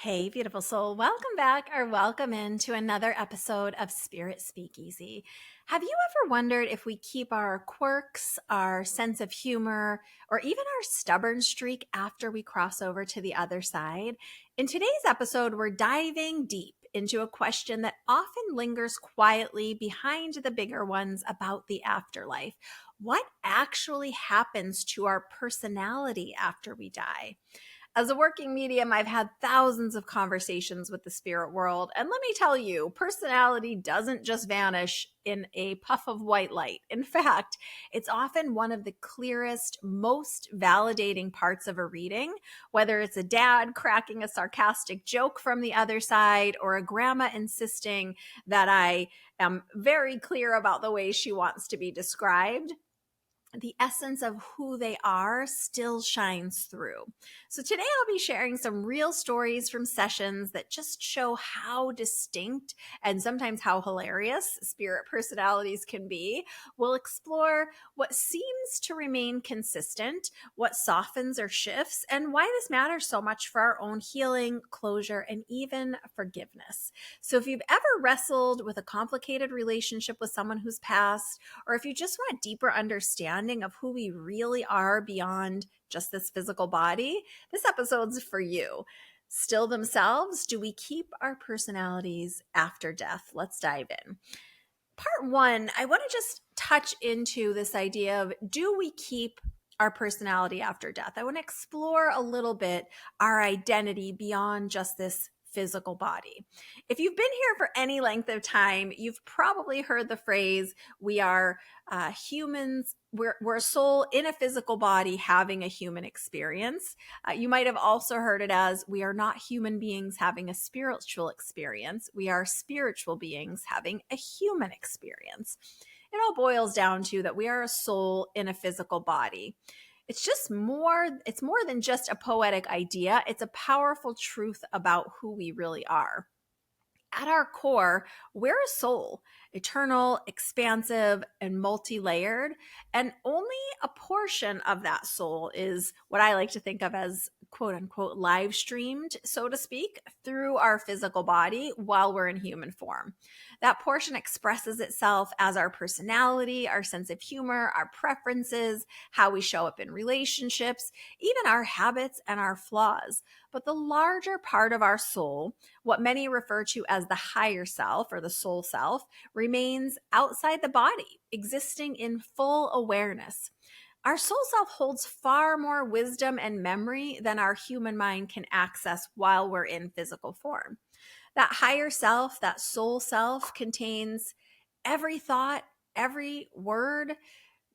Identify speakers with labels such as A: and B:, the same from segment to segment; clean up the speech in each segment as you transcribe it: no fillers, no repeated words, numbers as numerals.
A: Hey, beautiful soul. Welcome back or welcome into another episode of Spirit Speakeasy. Have you ever wondered if we keep our quirks, our sense of humor, or even our stubborn streak after we cross over to the other side? In today's episode, we're diving deep into a question that often lingers quietly behind the bigger ones about the afterlife. What actually happens to our personality after we die? As a working medium, I've had thousands of conversations with the spirit world. And let me tell you, personality doesn't just vanish in a puff of white light. In fact, it's often one of the clearest, most validating parts of a reading, whether it's a dad cracking a sarcastic joke from the other side or a grandma insisting that I am very clear about the way she wants to be described. The essence of who they are still shines through. So today I'll be sharing some real stories from sessions that just show how distinct and sometimes how hilarious spirit personalities can be. We'll explore what seems to remain consistent, what softens or shifts, and why this matters so much for our own healing, closure, and even forgiveness. So if you've ever wrestled with a complicated relationship with someone who's passed, or if you just want deeper understanding of who we really are beyond just this physical body, this episode's for you. Still themselves, do we keep our personalities after death? Let's dive in. Part one, I want to just touch into this idea of, do we keep our personality after death? I want to explore a little bit our identity beyond just this physical body. If you've been here for any length of time, you've probably heard the phrase, we are humans, we're a soul in a physical body having a human experience. You might have also heard it as, we are not human beings having a spiritual experience. We are spiritual beings having a human experience. It all boils down to that we are a soul in a physical body. It's more than just a poetic idea. It's a powerful truth about who we really are. At our core, we're a soul, eternal, expansive, and multi-layered. And only a portion of that soul is what I like to think of as quote unquote live streamed, so to speak, through our physical body while we're in human form. That portion expresses itself as our personality, our sense of humor, our preferences, how we show up in relationships, even our habits and our flaws. But the larger part of our soul, what many refer to as the higher self or the soul self, remains outside the body, existing in full awareness. Our soul self holds far more wisdom and memory than our human mind can access while we're in physical form. That higher self, that soul self, contains every thought, every word,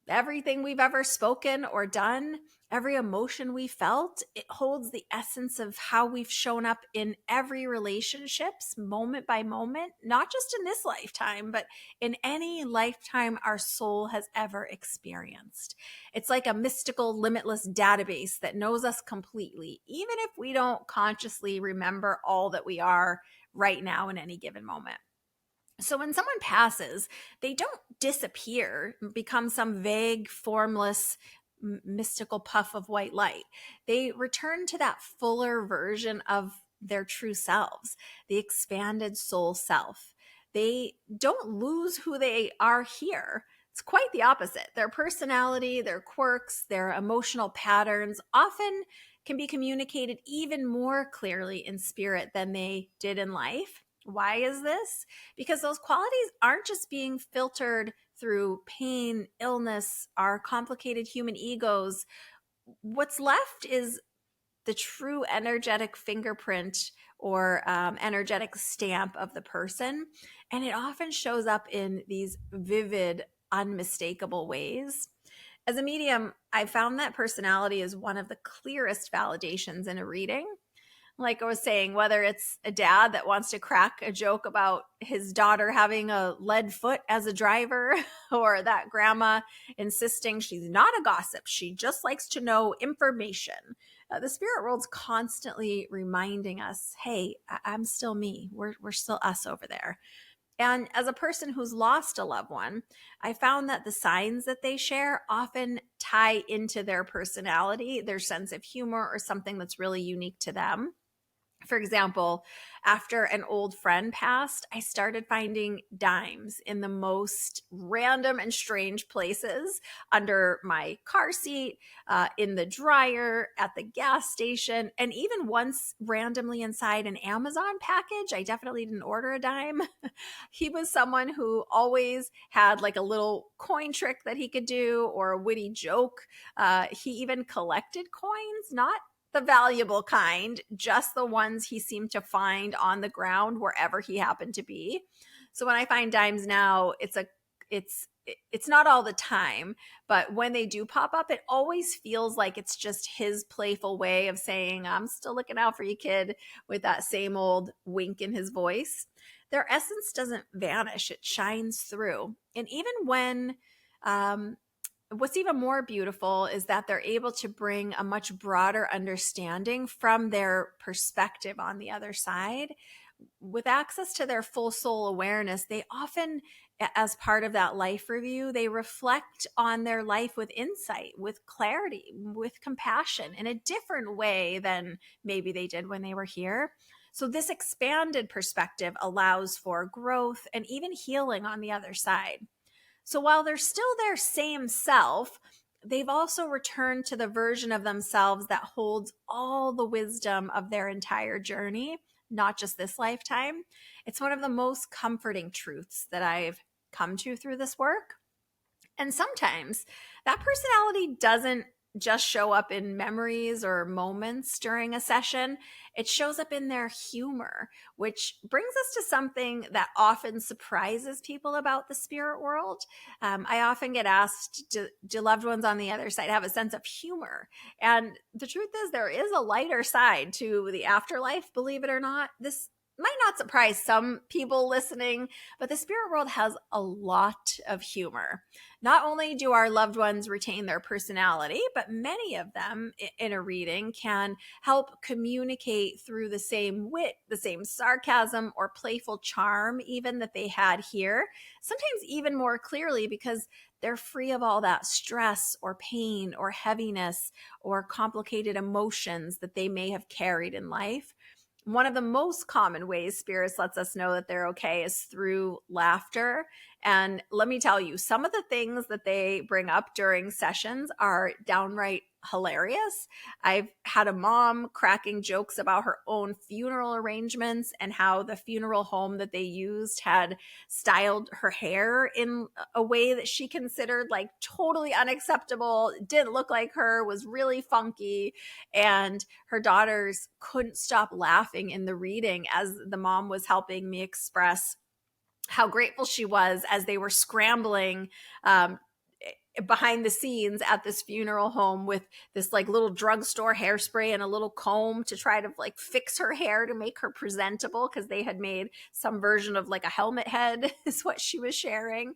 A: everything we've ever spoken or done, every emotion we felt. It holds the essence of how we've shown up in every relationships, moment by moment, not just in this lifetime, but in any lifetime our soul has ever experienced. It's like a mystical, limitless database that knows us completely, even if we don't consciously remember all that we are right now in any given moment. So when someone passes, they don't disappear, become some vague, formless, mystical puff of white light. They return to that fuller version of their true selves, the expanded soul self. They don't lose who they are here. It's quite the opposite. Their personality, their quirks, their emotional patterns often can be communicated even more clearly in spirit than they did in life. Why is this? Because those qualities aren't just being filtered through pain, illness, our complicated human egos. What's left is the true energetic fingerprint or energetic stamp of the person. And it often shows up in these vivid, unmistakable ways. As a medium, I found that personality is one of the clearest validations in a reading. Like I was saying, whether it's a dad that wants to crack a joke about his daughter having a lead foot as a driver, or that grandma insisting she's not a gossip, she just likes to know information. The spirit world's constantly reminding us, hey, I'm still me. We're still us over there. And as a person who's lost a loved one, I found that the signs that they share often tie into their personality, their sense of humor, or something that's really unique to them. For example, after an old friend passed, I started finding dimes in the most random and strange places: under my car seat, in the dryer, at the gas station, and even once randomly inside an Amazon package. I definitely didn't order a dime. He was someone who always had like a little coin trick that he could do or a witty joke. He even collected coins, not the valuable kind, just the ones he seemed to find on the ground wherever he happened to be. So when I find dimes now, it's not all the time, but when they do pop up, it always feels like it's just his playful way of saying, "I'm still looking out for you, kid," with that same old wink in his voice. Their essence doesn't vanish, it shines through. And even when what's even more beautiful is that they're able to bring a much broader understanding from their perspective on the other side. With access to their full soul awareness, they often, as part of that life review, they reflect on their life with insight, with clarity, with compassion in a different way than maybe they did when they were here. So, this expanded perspective allows for growth and even healing on the other side. So while they're still their same self, they've also returned to the version of themselves that holds all the wisdom of their entire journey, not just this lifetime. It's one of the most comforting truths that I've come to through this work. And sometimes that personality doesn't just show up in memories or moments during a session. It shows up in their humor, which brings us to something that often surprises people about the spirit world. I often get asked, do loved ones on the other side have a sense of humor? And the truth is, there is a lighter side to the afterlife, believe it or not. This might not surprise some people listening, but the spirit world has a lot of humor. Not only do our loved ones retain their personality, but many of them in a reading can help communicate through the same wit, the same sarcasm, or playful charm, even that they had here, sometimes even more clearly because they're free of all that stress or pain or heaviness or complicated emotions that they may have carried in life. One of the most common ways spirits lets us know that they're okay is through laughter. And let me tell you, some of the things that they bring up during sessions are downright hilarious. I've had a mom cracking jokes about her own funeral arrangements and how the funeral home that they used had styled her hair in a way that she considered like totally unacceptable, didn't look like her, was really funky. And her daughters couldn't stop laughing in the reading as the mom was helping me express how grateful she was as they were scrambling behind the scenes at this funeral home with this like little drugstore hairspray and a little comb to try to like fix her hair to make her presentable, because they had made some version of like a helmet head is what she was sharing,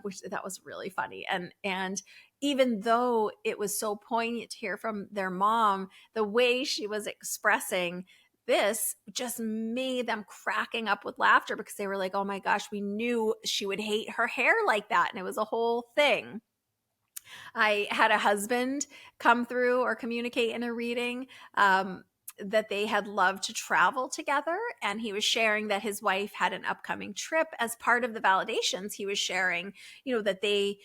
A: which that was really funny. And even though it was so poignant to hear from their mom, the way she was expressing this just made them cracking up with laughter, because they were like, oh my gosh, we knew she would hate her hair like that. And it was a whole thing. I had a husband come through or communicate in a reading that they had loved to travel together. And he was sharing that his wife had an upcoming trip. As part of the validations, he was sharing, that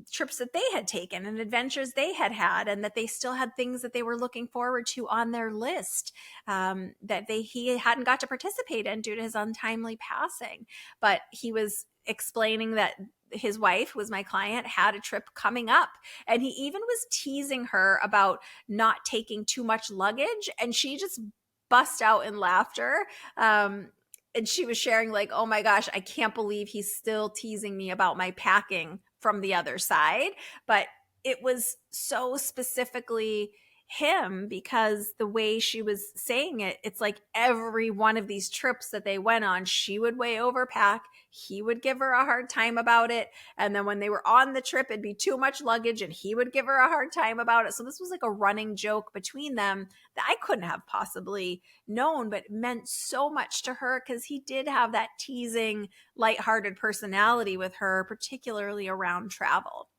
A: trips that they had taken and adventures they had had, and that they still had things that they were looking forward to on their list, that he hadn't got to participate in due to his untimely passing. But he was explaining that his wife, who was my client, had a trip coming up, and he even was teasing her about not taking too much luggage, and she just bust out in laughter. And she was sharing like, oh my gosh, I can't believe he's still teasing me about my packing from the other side. But it was so specifically him, because the way she was saying it, it's like every one of these trips that they went on, she would way overpack. He would give her a hard time about it. And then when they were on the trip, it'd be too much luggage and he would give her a hard time about it. So this was like a running joke between them that I couldn't have possibly known, but meant so much to her because he did have that teasing, lighthearted personality with her, particularly around travel.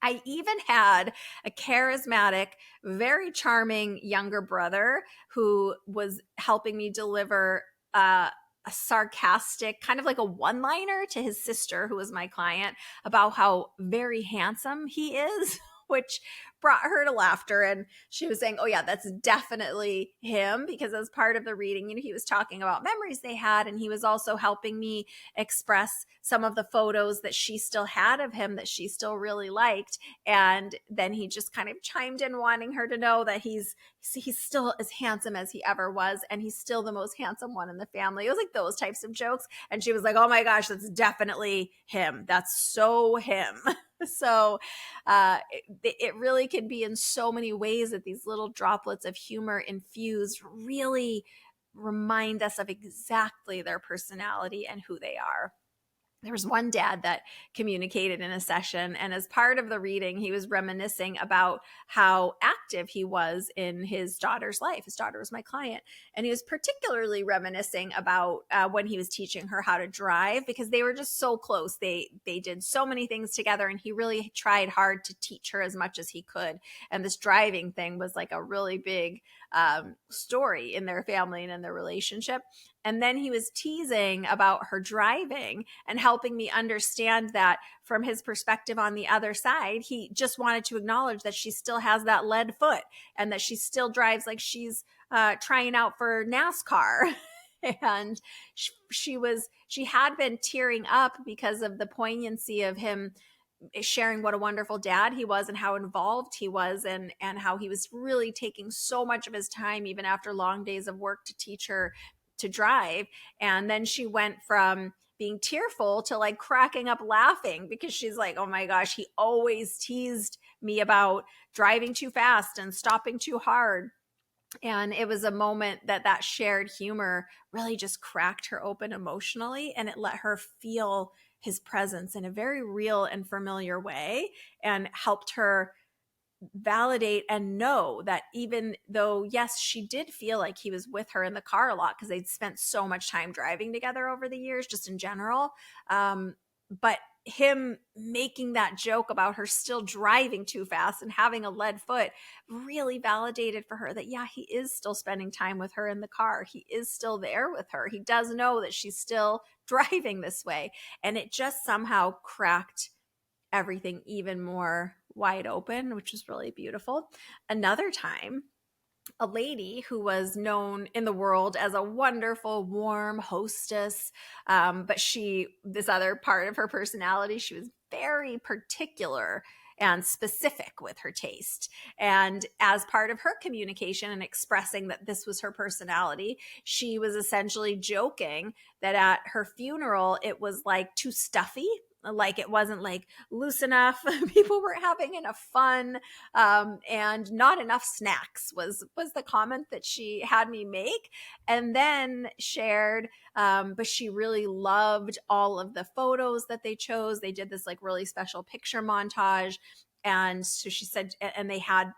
A: I even had a charismatic, very charming younger brother who was helping me deliver a sarcastic, kind of like a one liner to his sister, who was my client, about how very handsome he is, which brought her to laughter. And she was saying, oh, yeah, that's definitely him, because as part of the reading, he was talking about memories they had. And he was also helping me express some of the photos that she still had of him that she still really liked. And then he just kind of chimed in, wanting her to know that he's still as handsome as he ever was, and he's still the most handsome one in the family. It was like those types of jokes. And she was like, oh my gosh, that's definitely him. That's so him. So it really can be in so many ways that these little droplets of humor infused really remind us of exactly their personality and who they are. There was one dad that communicated in a session, and as part of the reading, he was reminiscing about how active he was in his daughter's life. His daughter was my client, and he was particularly reminiscing about when he was teaching her how to drive, because they were just so close. They did so many things together, and he really tried hard to teach her as much as he could. And this driving thing was like a really big story in their family and in their relationship. And then he was teasing about her driving and helping me understand that from his perspective on the other side, he just wanted to acknowledge that she still has that lead foot and that she still drives like she's trying out for NASCAR. And she had been tearing up because of the poignancy of him sharing what a wonderful dad he was and how involved he was, and how he was really taking so much of his time, even after long days of work, to teach her to drive. And then she went from being tearful to like cracking up laughing, because she's like, oh my gosh, he always teased me about driving too fast and stopping too hard. And it was a moment that shared humor really just cracked her open emotionally, and it let her feel his presence in a very real and familiar way, and helped her validate and know that even though, yes, she did feel like he was with her in the car a lot because they'd spent so much time driving together over the years, just in general. But him making that joke about her still driving too fast and having a lead foot really validated for her that, yeah, he is still spending time with her in the car. He is still there with her. He does know that she's still driving this way. And it just somehow cracked everything even more wide open, which was really beautiful. Another time, a lady who was known in the world as a wonderful, warm hostess, but this other part of her personality, she was very particular and specific with her taste. And as part of her communication and expressing that this was her personality, she was essentially joking that at her funeral, it was like too stuffy. Like it wasn't like loose enough. People were having enough fun, and not enough snacks was the comment that she had me make. And then shared, but she really loved all of the photos that they chose. They did this like really special picture montage. And so she said, and they had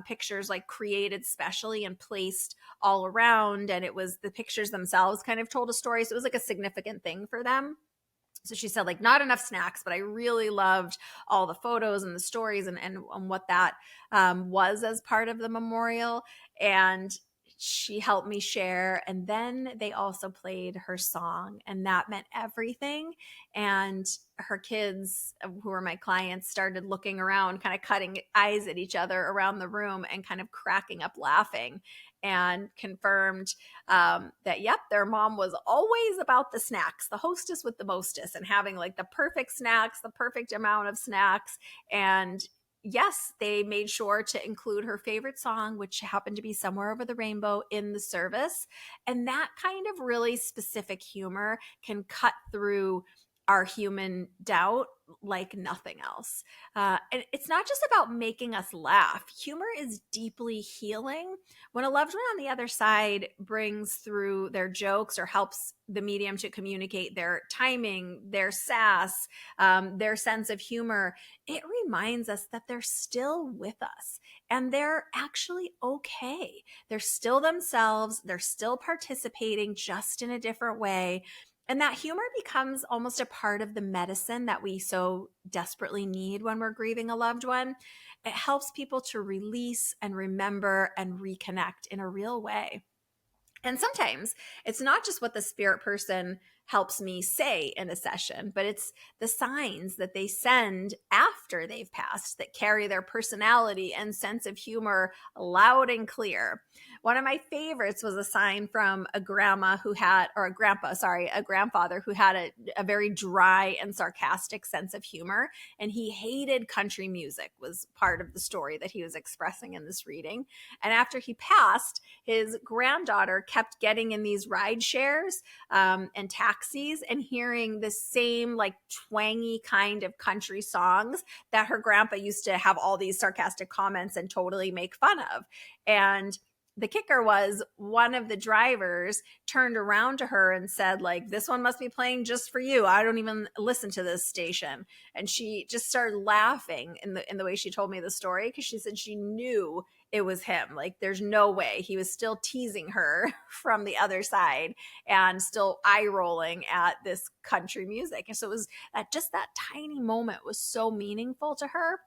A: pictures like created specially and placed all around. And it was the pictures themselves kind of told a story. So it was like a significant thing for them. So she said, like, not enough snacks, but I really loved all the photos and the stories and what that was as part of the memorial. And she helped me share. And then they also played her song, and that meant everything. And her kids, who were my clients, started looking around, kind of cutting eyes at each other around the room and kind of cracking up laughing, and confirmed that, yep, their mom was always about the snacks, the hostess with the mostess, and having like the perfect snacks, the perfect amount of snacks. And yes, they made sure to include her favorite song, which happened to be Somewhere Over the Rainbow, in the service. And that kind of really specific humor can cut through our human doubt like nothing else. And it's not just about making us laugh. Humor is deeply healing. When a loved one on the other side brings through their jokes or helps the medium to communicate their timing, their sass, their sense of humor, it reminds us that they're still with us and they're actually okay. They're still themselves. They're still participating, just in a different way. And that humor becomes almost a part of the medicine that we so desperately need when we're grieving a loved one. It helps people to release and remember and reconnect in a real way. And sometimes it's not just what the spirit person helps me say in a session, but it's the signs that they send after they've passed that carry their personality and sense of humor loud and clear. One of my favorites was a sign from a grandma who had, or a grandpa, sorry, a grandfather who had a very dry and sarcastic sense of humor. And he hated country music, was part of the story that he was expressing in this reading. And after he passed, his granddaughter kept getting in these ride shares and taxis and hearing the same like twangy kind of country songs that her grandpa used to have all these sarcastic comments and totally make fun of. And the kicker was one of the drivers turned around to her and said, like, this one must be playing just for you. I don't even listen to this station. And she just started laughing in the way she told me the story, because she said she knew it was him. Like, there's no way. He was still teasing her from the other side and still eye rolling at this country music. And so it was just that tiny moment was so meaningful to her.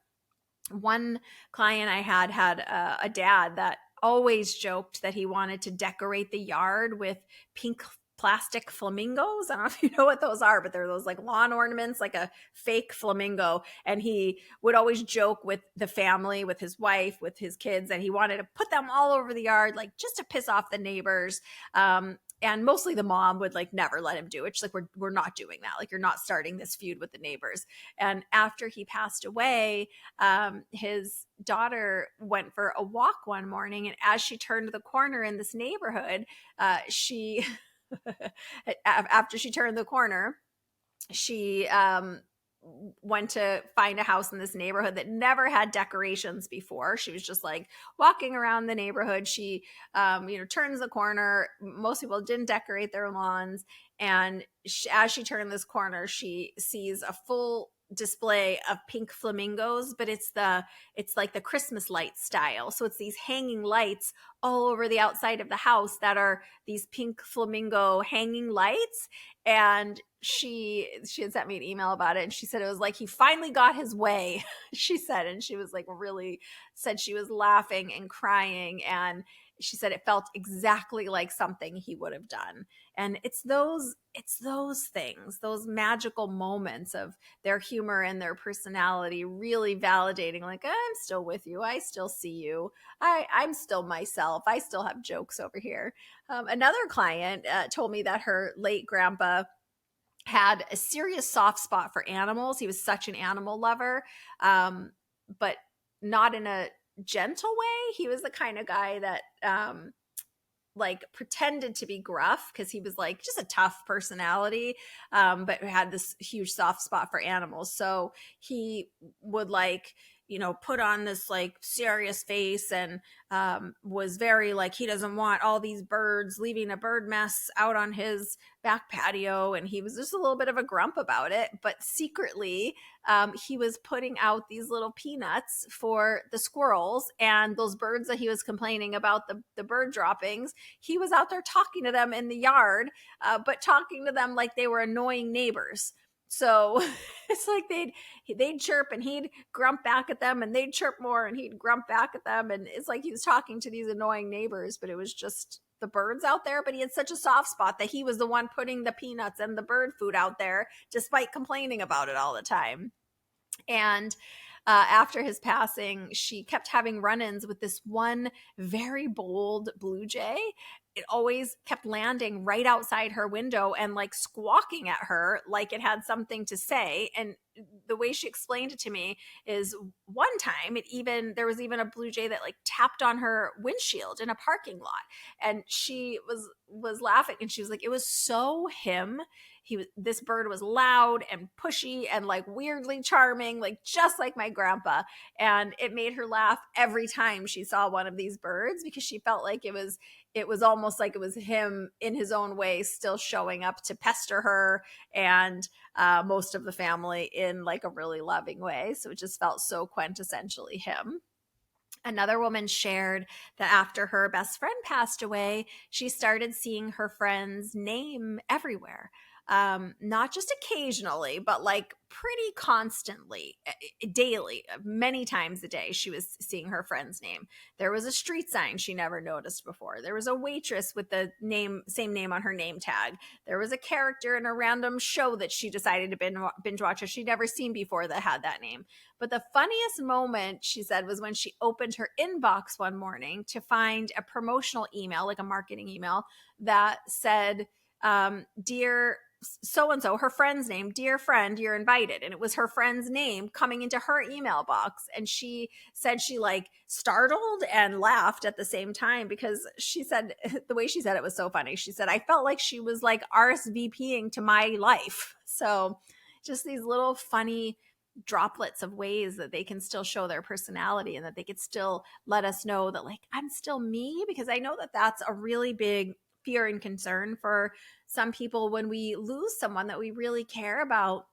A: One client I had a dad that always joked that he wanted to decorate the yard with pink plastic flamingos. I don't know if you know what those are, but they're those like lawn ornaments, like a fake flamingo. And he would always joke with the family, with his wife, with his kids, that he wanted to put them all over the yard, like just to piss off the neighbors. And mostly the mom would like never let him do it. She's like, we're not doing that. Like, you're not starting this feud with the neighbors. And after he passed away, his daughter went for a walk one morning, and as she turned the corner in this neighborhood, she after she turned the corner, she went to find a house in this neighborhood that never had decorations before. She was just like walking around the neighborhood. She turns the corner. Most people didn't decorate their lawns, and as she turned this corner, she sees a full display of pink flamingos, but it's like the Christmas light style. So it's these hanging lights all over the outside of the house that are these pink flamingo hanging lights. And she had sent me an email about it, and she said it was like he finally got his way. She said, and she was like, really said she was laughing and crying, and she said it felt exactly like something he would have done. And it's those things, those magical moments of their humor and their personality really validating, like, I'm still with you, I still see you, I'm still myself, I still have jokes over here. Another client told me that her late grandpa had a serious soft spot for animals. He was such an animal lover, but not in a gentle way. He was the kind of guy that like pretended to be gruff because he was like just a tough personality, but had this huge soft spot for animals. So he would like, put on this like serious face and was very like, he doesn't want all these birds leaving a bird mess out on his back patio. And he was just a little bit of a grump about it. But secretly, he was putting out these little peanuts for the squirrels, and those birds that he was complaining about, the bird droppings, he was out there talking to them in the yard, but talking to them like they were annoying neighbors. So it's like they'd chirp and he'd grump back at them, and they'd chirp more and he'd grump back at them. And it's like he was talking to these annoying neighbors, but it was just the birds out there. But he had such a soft spot that he was the one putting the peanuts and the bird food out there, despite complaining about it all the time. And after his passing, she kept having run-ins with this one very bold blue jay. It always kept landing right outside her window and like squawking at her like it had something to say. And the way she explained it to me is one time there was even a blue jay that like tapped on her windshield in a parking lot. And she was laughing, and she was like, it was so him. This bird was loud and pushy and like weirdly charming, like just like my grandpa. And it made her laugh every time she saw one of these birds, because she felt like it was almost like it was him in his own way, still showing up to pester her and most of the family in like a really loving way. So it just felt so quintessentially him. Another woman shared that after her best friend passed away, she started seeing her friend's name everywhere. not just occasionally, but like pretty constantly, daily, many times a day, she was seeing her friend's name. There was a street sign she never noticed before. There was a waitress with the same name on her name tag. There was a character in a random show that she decided to binge watch that she'd never seen before that had that name. But the funniest moment, she said, was when she opened her inbox one morning to find a promotional email, like a marketing email, that said, dear so and so, her friend's name, dear friend, you're invited. And it was her friend's name coming into her email box. And she said she like startled and laughed at the same time, because she said, the way she said it was so funny. She said, I felt like she was like RSVPing to my life. So just these little funny droplets of ways that they can still show their personality, and that they could still let us know that like, I'm still me. Because I know that that's a really big fear and concern for some people when we lose someone that we really care about.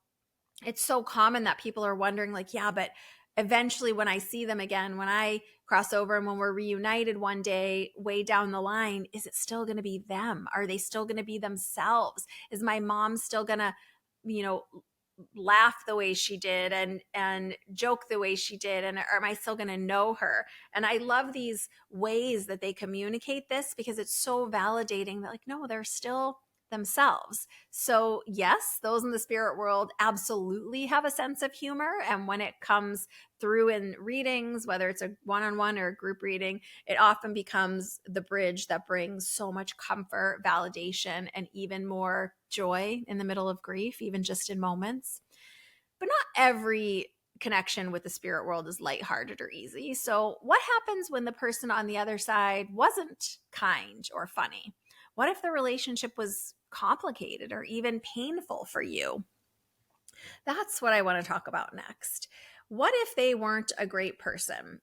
A: It's so common that people are wondering like, yeah, but eventually when I see them again, when I cross over and when we're reunited one day way down the line, is it still going to be them? Are they still going to be themselves? Is my mom still going to, you know, laugh the way she did and joke the way she did, and am I still going to know her? And I love these ways that they communicate this, because it's so validating that like, no, they're still themselves. So yes, those in the spirit world absolutely have a sense of humor, and when it comes through in readings, whether it's a one-on-one or a group reading, it often becomes the bridge that brings so much comfort, validation, and even more joy in the middle of grief, even just in moments. But not every connection with the spirit world is lighthearted or easy. So what happens when the person on the other side wasn't kind or funny? What if the relationship was complicated or even painful for you? That's what I want to talk about next. What if they weren't a great person?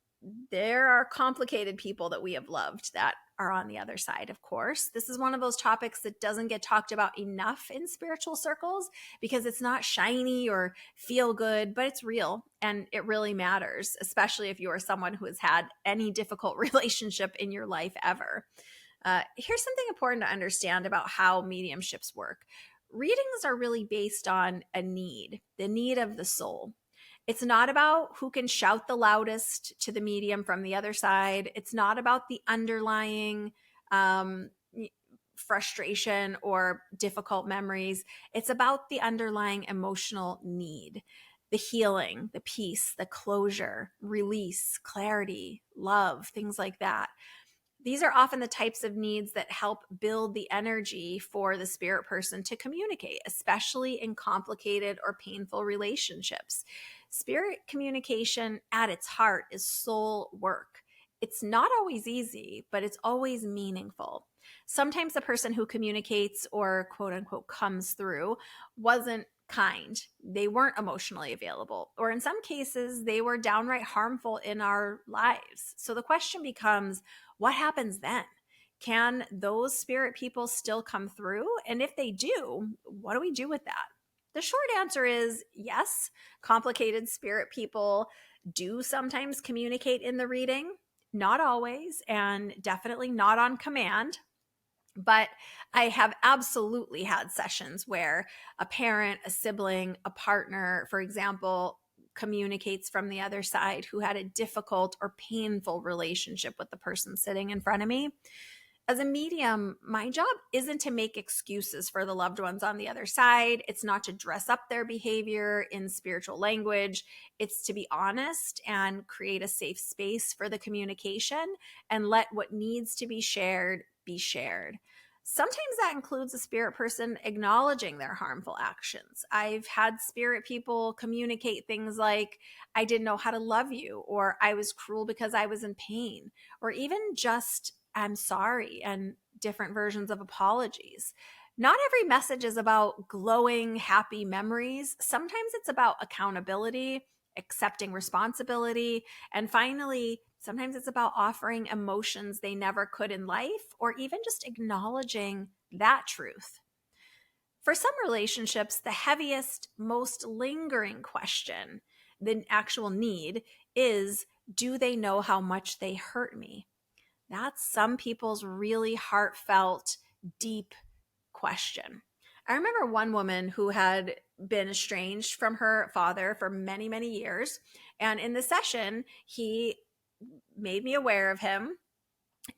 A: There are complicated people that we have loved that are on the other side, of course. This is one of those topics that doesn't get talked about enough in spiritual circles, because it's not shiny or feel good, but it's real and it really matters, especially if you are someone who has had any difficult relationship in your life ever. Here's something important to understand about how mediumships work. Readings are really based on a need, the need of the soul. It's not about who can shout the loudest to the medium from the other side. It's not about the underlying um, frustration or difficult memories. It's about the underlying emotional need, the healing, the peace, the closure, release, clarity, love, things like that. These are often the types of needs that help build the energy for the spirit person to communicate, especially in complicated or painful relationships. Spirit communication at its heart is soul work. It's not always easy, but it's always meaningful. Sometimes the person who communicates or quote unquote comes through wasn't kind. They weren't emotionally available, or in some cases, they were downright harmful in our lives. So the question becomes, what happens then? Can those spirit people still come through? And if they do, what do we do with that? The short answer is yes. Complicated spirit people do sometimes communicate in the reading, not always, and definitely not on command. But I have absolutely had sessions where a parent, a sibling, a partner, for example, communicates from the other side who had a difficult or painful relationship with the person sitting in front of me. As a medium, my job isn't to make excuses for the loved ones on the other side. It's not to dress up their behavior in spiritual language. It's to be honest and create a safe space for the communication and let what needs to be shared be shared. Sometimes that includes a spirit person acknowledging their harmful actions. I've had spirit people communicate things like, I didn't know how to love you, or I was cruel because I was in pain, or even just, I'm sorry, and different versions of apologies. Not every message is about glowing, happy memories. Sometimes it's about accountability, accepting responsibility, and finally, sometimes it's about offering emotions they never could in life, or even just acknowledging that truth. For some relationships, the heaviest, most lingering question, the actual need, is, do they know how much they hurt me? That's some people's really heartfelt, deep question. I remember one woman who had been estranged from her father for many, many years. And in the session, he made me aware of him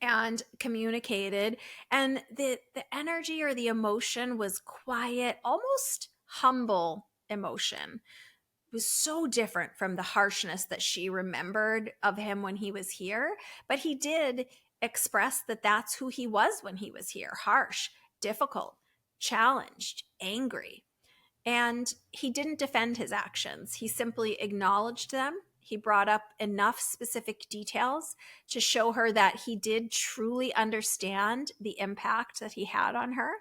A: and communicated, and the energy or the emotion was quiet, almost humble emotion. It was so different from the harshness that she remembered of him when he was here, but he did express that that's who he was when he was here: harsh, difficult, challenged, angry. And he didn't defend his actions. He simply acknowledged them. He brought up enough specific details to show her that he did truly understand the impact that he had on her.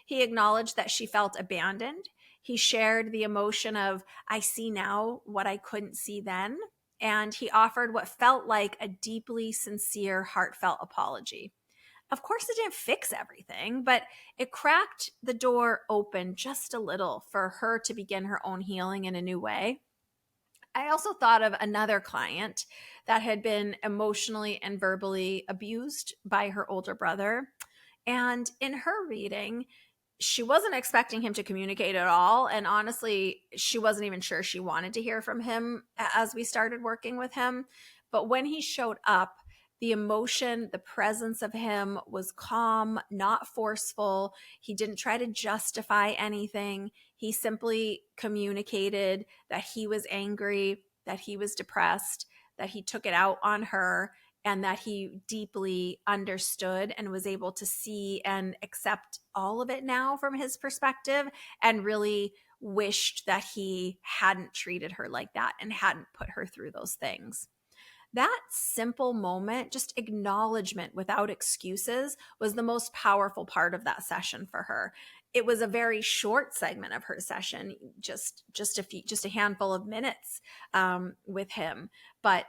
A: He acknowledged that she felt abandoned. He shared the emotion of, I see now what I couldn't see then. And he offered what felt like a deeply sincere, heartfelt apology. Of course, it didn't fix everything, but it cracked the door open just a little for her to begin her own healing in a new way. I also thought of another client that had been emotionally and verbally abused by her older brother. And in her reading, she wasn't expecting him to communicate at all. And honestly, she wasn't even sure she wanted to hear from him as we started working with him. But when he showed up, the emotion, the presence of him was calm, not forceful. He didn't try to justify anything. He simply communicated that he was angry, that he was depressed, that he took it out on her, and that he deeply understood and was able to see and accept all of it now from his perspective, and really wished that he hadn't treated her like that and hadn't put her through those things. That simple moment, just acknowledgement without excuses, was the most powerful part of that session for her. It was a very short segment of her session, just a handful of minutes with him, but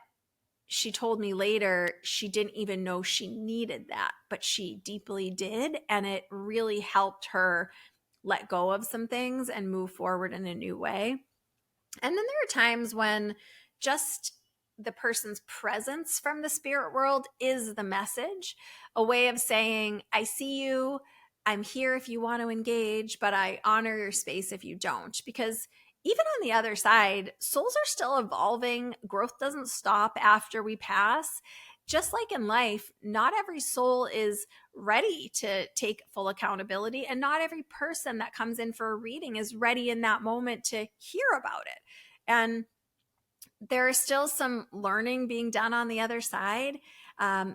A: she told me later she didn't even know she needed that, but she deeply did. And it really helped her let go of some things and move forward in a new way. And then there are times when just the person's presence from the spirit world is the message, a way of saying, I see you, I'm here if you want to engage, but I honor your space if you don't. Because even on the other side, souls are still evolving. Growth doesn't stop after we pass. Just like in life, not every soul is ready to take full accountability, and not every person that comes in for a reading is ready in that moment to hear about it. And there is still some learning being done on the other side.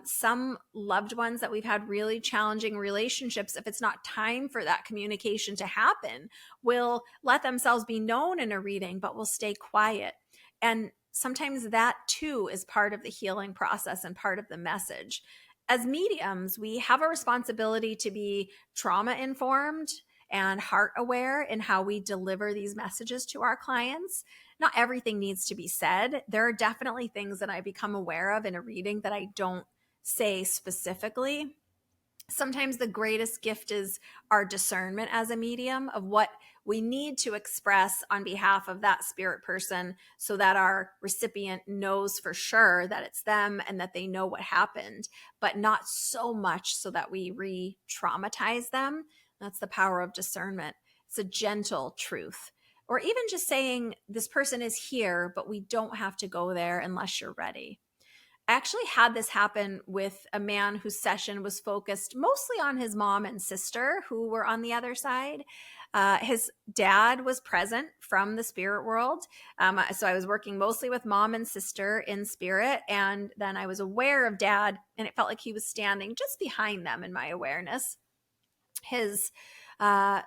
A: Some loved ones that we've had really challenging relationships, if it's not time for that communication to happen, will let themselves be known in a reading, but will stay quiet. And sometimes that too is part of the healing process and part of the message. As mediums, we have a responsibility to be trauma informed and heart aware in how we deliver these messages to our clients. Not everything needs to be said. There are definitely things that I become aware of in a reading that I don't say specifically. Sometimes the greatest gift is our discernment as a medium of what we need to express on behalf of that spirit person, so that our recipient knows for sure that it's them and that they know what happened, but not so much so that we re-traumatize them. That's the power of discernment. It's a gentle truth. Or even just saying, this person is here, but we don't have to go there unless you're ready. I actually had this happen with a man whose session was focused mostly on his mom and sister who were on the other side. His dad was present from the spirit world. So I was working mostly with mom and sister in spirit. And then I was aware of dad, and it felt like he was standing just behind them in my awareness. His dad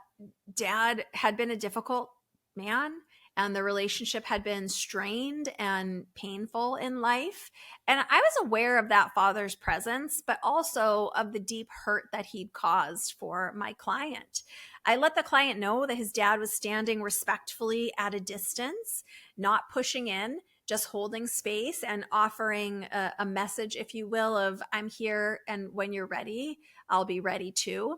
A: had been a difficult man, and the relationship had been strained and painful in life. And I was aware of that father's presence, but also of the deep hurt that he'd caused for my client. I let the client know that his dad was standing respectfully at a distance, not pushing in, just holding space and offering a message, if you will, of, I'm here, and when you're ready, I'll be ready too.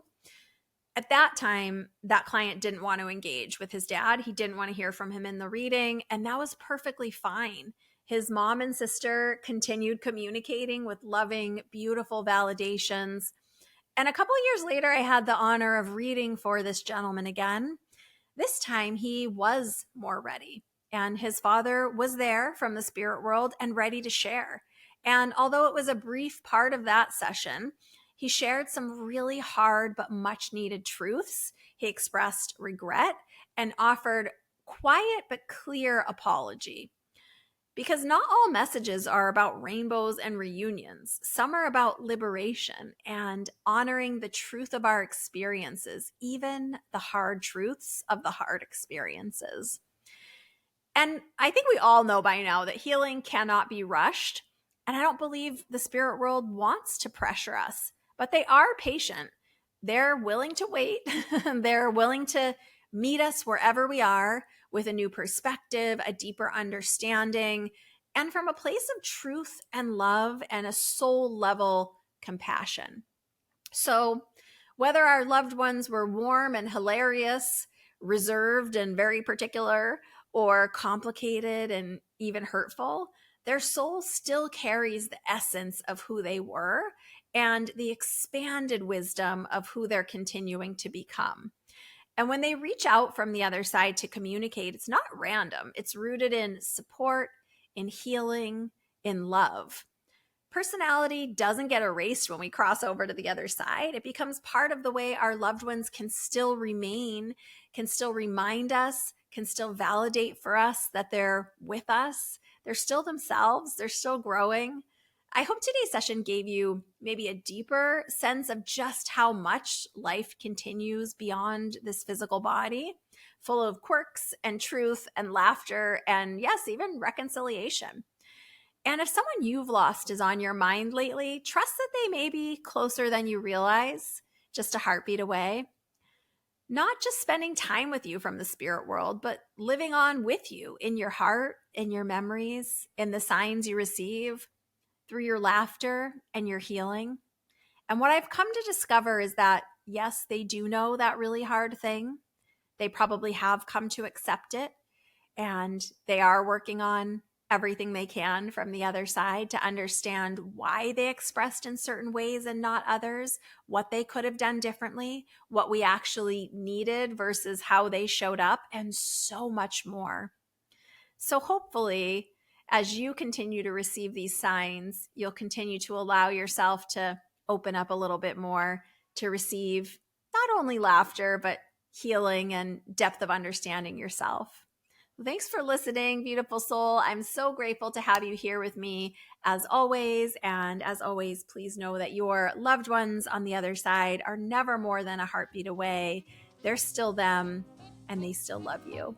A: At that time, that client didn't want to engage with his dad. He didn't want to hear from him in the reading, and that was perfectly fine. His mom and sister continued communicating with loving, beautiful validations. And a couple years later, I had the honor of reading for this gentleman again. This time he was more ready, and his father was there from the spirit world and ready to share. And although it was a brief part of that session, he shared some really hard but much needed truths. He expressed regret and offered quiet but clear apology. Because not all messages are about rainbows and reunions. Some are about liberation and honoring the truth of our experiences, even the hard truths of the hard experiences. And I think we all know by now that healing cannot be rushed. And I don't believe the spirit world wants to pressure us, but they are patient. They're willing to wait. They're willing to meet us wherever we are with a new perspective, a deeper understanding, and from a place of truth and love and a soul level compassion. So, whether our loved ones were warm and hilarious, reserved and very particular, or complicated and even hurtful, their soul still carries the essence of who they were and the expanded wisdom of who they're continuing to become. And when they reach out from the other side to communicate, it's not random. It's rooted in support, in healing, in love. Personality doesn't get erased when we cross over to the other side. It becomes part of the way our loved ones can still remain, can still remind us, can still validate for us that they're with us. They're still themselves. They're still growing. I hope today's session gave you maybe a deeper sense of just how much life continues beyond this physical body, full of quirks and truth and laughter and, yes, even reconciliation. And if someone you've lost is on your mind lately, trust that they may be closer than you realize, just a heartbeat away. Not just spending time with you from the spirit world, but living on with you in your heart, in your memories, in the signs you receive, through your laughter and your healing. And what I've come to discover is that, yes, they do know that really hard thing. They probably have come to accept it, and they are working on everything they can from the other side to understand why they expressed in certain ways and not others, what they could have done differently, what we actually needed versus how they showed up, and so much more. So hopefully, as you continue to receive these signs, you'll continue to allow yourself to open up a little bit more to receive not only laughter, but healing and depth of understanding yourself. Thanks for listening, beautiful soul. I'm so grateful to have you here with me as always. And as always, please know that your loved ones on the other side are never more than a heartbeat away. They're still them, and they still love you.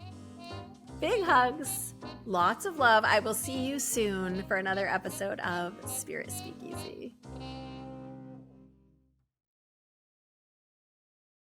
A: Big hugs, lots of love. I will see you soon for another episode of Spirit Speakeasy.